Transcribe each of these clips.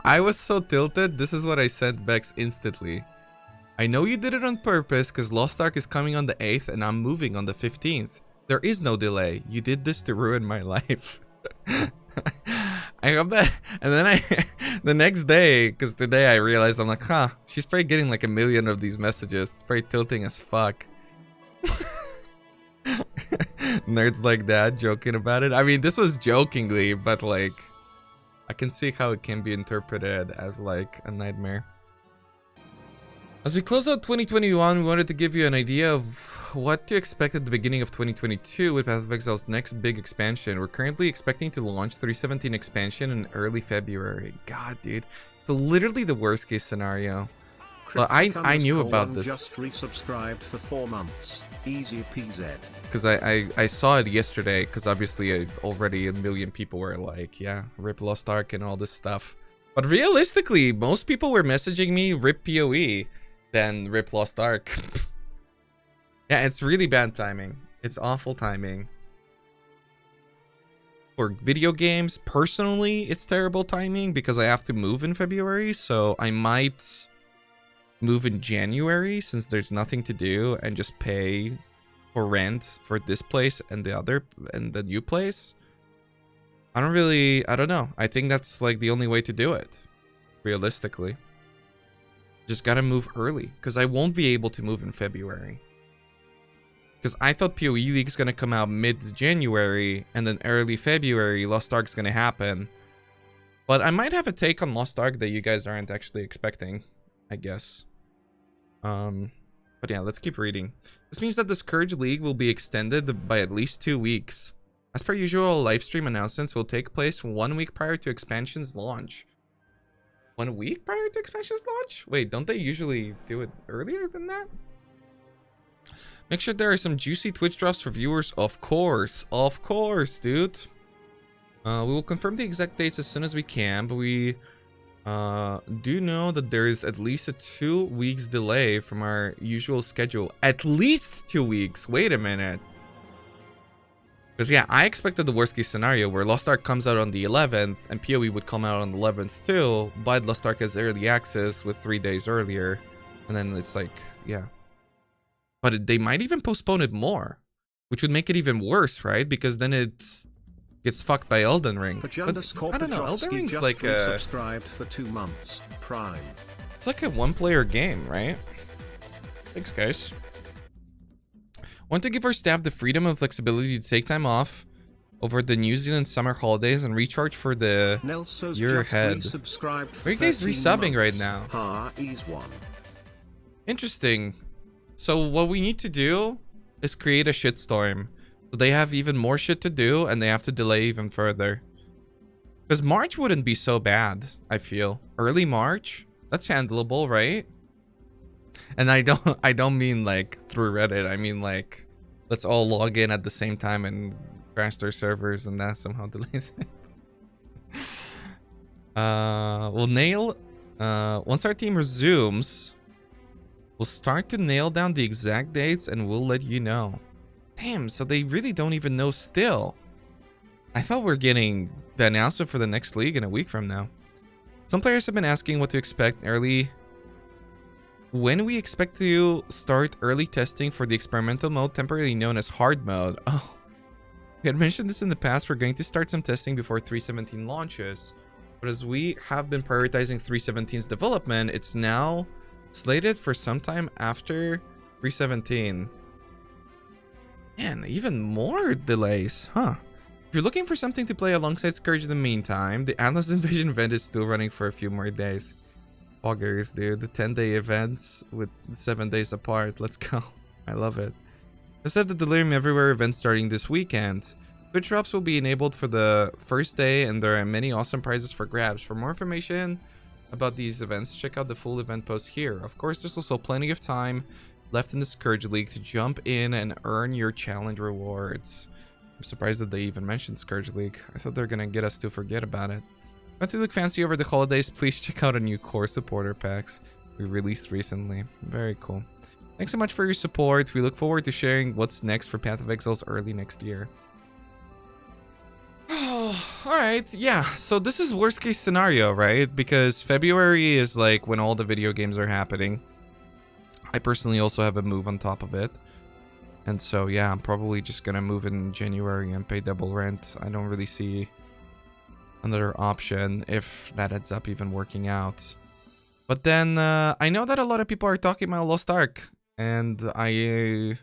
I was so tilted. This is what I sent Bex instantly. I know you did it on purpose because Lost Ark is coming on the 8th and I'm moving on the 15th. There is no delay. You did this to ruin my life. I got that. And then the next day, because today I realized, I'm like, huh, she's probably getting like a million of these messages. It's probably tilting as fuck. Nerds like that joking about it. I mean, this was jokingly, but like, I can see how it can be interpreted as like a nightmare. As we close out 2021, we wanted to give you an idea of what to expect at the beginning of 2022 with Path of Exile's next big expansion. We're currently expecting to launch 3.17 expansion in early February. God, dude. So literally the worst case scenario. Well, I knew about this. Just resubscribed for 4 months. Easy peasy. Because I saw it yesterday, because obviously already a million people were like, yeah, rip Lost Ark and all this stuff. But realistically, most people were messaging me rip PoE than rip Lost Ark. Yeah, it's really bad timing. It's awful timing. For video games, personally, it's terrible timing because I have to move in February, so I might move in January since there's nothing to do and just pay for rent for this place and the new place. I don't know. I think that's like the only way to do it, realistically. Just gotta move early because I won't be able to move in February. Because I thought PoE League's gonna come out mid-January and then early February Lost Ark's gonna happen. But I might have a take on Lost Ark that you guys aren't actually expecting, I guess. But yeah, let's keep reading. This means that the Scourge League will be extended by at least 2 weeks. As per usual, live stream announcements will take place 1 week prior to expansion's launch. 1 week prior to expansion's launch? Wait, don't they usually do it earlier than that? Make sure there are some juicy Twitch drops for viewers. Of course, dude. We will confirm the exact dates as soon as we can, but we do know that there is at least a 2 weeks delay from our usual schedule. At least 2 weeks. Wait a minute. Because yeah, I expected the worst case scenario where Lost Ark comes out on the 11th and PoE would come out on the 11th too, but Lost Ark has early access with 3 days earlier. And then it's like, yeah. But they might even postpone it more, which would make it even worse, right? Because then it gets fucked by Elden Ring. But I don't know, Elden Ring's like a... subscribed for 2 months. Prime. It's like a one-player game, right? Thanks, guys. Want to give our staff the freedom and flexibility to take time off over the New Zealand summer holidays and recharge for the year ahead. Where are you guys resubbing right now? Interesting. So what we need to do is create a shitstorm. So they have even more shit to do and they have to delay even further. Because March wouldn't be so bad, I feel. Early March? That's handleable, right? And I don't mean like through Reddit. I mean like, let's all log in at the same time and crash their servers and that somehow delays it. We'll nail, once our team resumes, we'll start to nail down the exact dates and we'll let you know. Damn, so they really don't even know still. I thought we're getting the announcement for the next league in a week from now. Some players have been asking what to expect early. When we expect to start early testing for the experimental mode, temporarily known as hard mode. Oh, we had mentioned this in the past. We're going to start some testing before 3.17 launches. But as we have been prioritizing 3.17's development, it's now slated for sometime after 3.17. Man, even more delays, huh? If you're looking for something to play alongside Scourge in the meantime, the Atlas Invasion event is still running for a few more days. Poggers, dude. The 10-day events with 7 days apart. Let's go. I love it. Let's have the Delirium Everywhere event starting this weekend. Twitch drops will be enabled for the first day, and there are many awesome prizes for grabs. For more information about these events, check out the full event post here. Of course, there's also plenty of time left in the Scourge League to jump in and earn your challenge rewards. I'm surprised that they even mentioned Scourge League. I thought they were gonna get us to forget about it. Want to look fancy over the holidays? Please check out our new core supporter packs we released recently. Very cool. Thanks so much for your support. We look forward to sharing what's next for Path of Exiles early next year. Alright, yeah. So this is worst case scenario, right? Because February is like when all the video games are happening. I personally also have a move on top of it. And so, yeah, I'm probably just gonna move in January and pay double rent. I don't really see another option if that ends up even working out. But then, I know that a lot of people are talking about Lost Ark. And I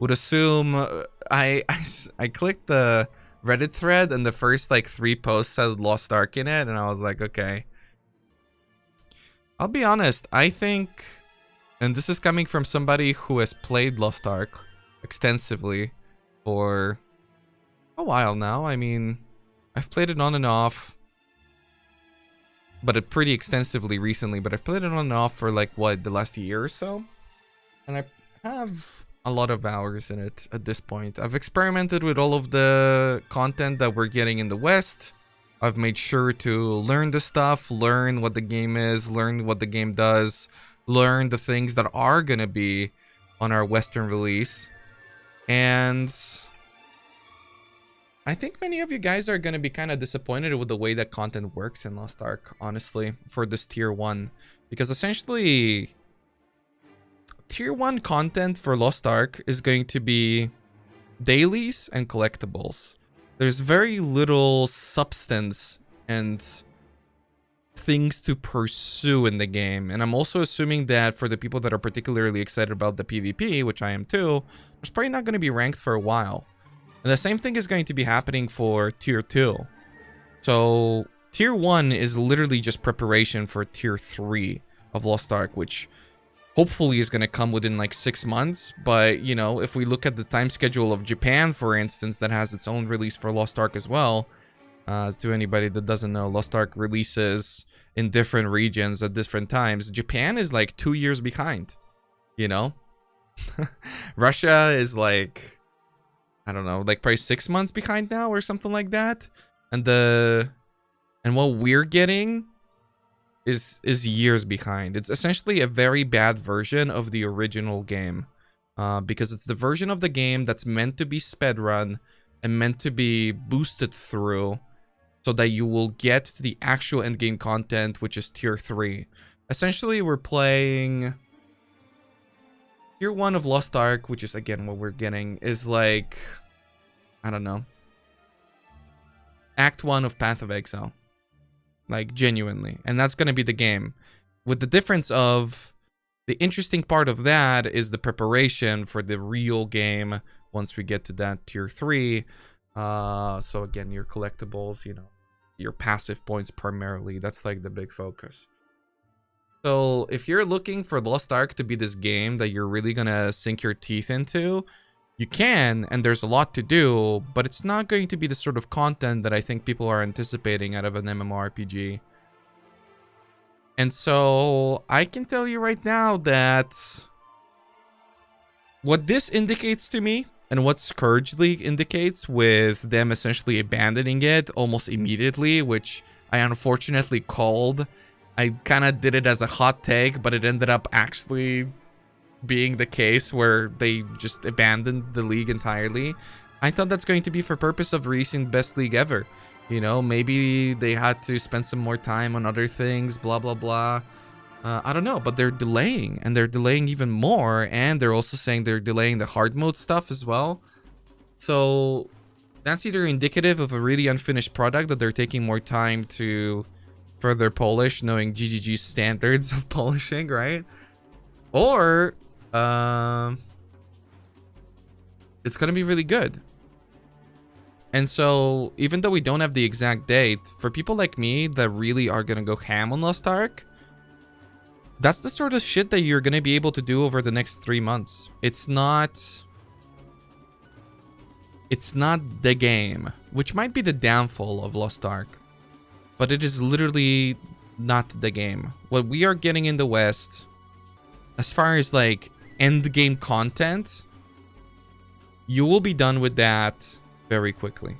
would assume... I clicked the Reddit thread and the first, like, 3 posts had Lost Ark in it. And I was like, okay. I'll be honest, I think... And this is coming from somebody who has played Lost Ark extensively for a while now. I mean, I've played it on and off, but it pretty extensively recently. But I've played it on and off for like, what, the last year or so? And I have a lot of hours in it at this point. I've experimented with all of the content that we're getting in the West. I've made sure to learn the stuff, learn what the game is, learn what the game does, learn the things that are going to be on our Western release. And I think many of you guys are going to be kind of disappointed with the way that content works in Lost Ark, honestly, for this tier 1. Because essentially, tier 1 content for Lost Ark is going to be dailies and collectibles. There's very little substance and things to pursue in the game. And I'm also assuming that for the people that are particularly excited about the PvP, which I am too, it's probably not going to be ranked for a while. And the same thing is going to be happening for tier 2. So tier 1 is literally just preparation for tier 3 of Lost Ark, which hopefully is going to come within like 6 months. But, you know, if we look at the time schedule of Japan, for instance, that has its own release for Lost Ark as well. To anybody that doesn't know, Lost Ark releases in different regions at different times. Japan is like 2 years behind, you know? Russia is like, I don't know, like probably 6 months behind now or something like that. And what we're getting is years behind. It's essentially a very bad version of the original game. Because it's the version of the game that's meant to be sped-run and meant to be boosted through, so that you will get to the actual endgame content, which is tier 3. Essentially, we're playing tier 1 of Lost Ark, which is, again, what we're getting, is like, I don't know, Act 1 of Path of Exile. Like, genuinely. And that's going to be the game. With the difference of, the interesting part of that is the preparation for the real game once we get to that tier 3. So again, your collectibles, you know, your passive points primarily. That's like the big focus. So if you're looking for Lost Ark to be this game that you're really gonna sink your teeth into, you can, and there's a lot to do, but it's not going to be the sort of content that I think people are anticipating out of an MMORPG. And so I can tell you right now that what this indicates to me, and what Scourge League indicates with them essentially abandoning it almost immediately, which I unfortunately called. I kind of did it as a hot take, but it ended up actually being the case where they just abandoned the league entirely. I thought that's going to be for purpose of releasing best league ever. You know, maybe they had to spend some more time on other things, blah, blah, blah. I don't know, but they're delaying, and they're delaying even more, and they're also saying they're delaying the hard mode stuff as well. So that's either indicative of a really unfinished product that they're taking more time to further polish, knowing GGG's standards of polishing, right? Or it's gonna be really good. And so even though we don't have the exact date, for people like me that really are gonna go ham on Lost Ark, that's the sort of shit that you're going to be able to do over the next 3 months. It's not the game, which might be the downfall of Lost Ark. But it is literally not the game. What we are getting in the West, as far as like end game content, you will be done with that very quickly.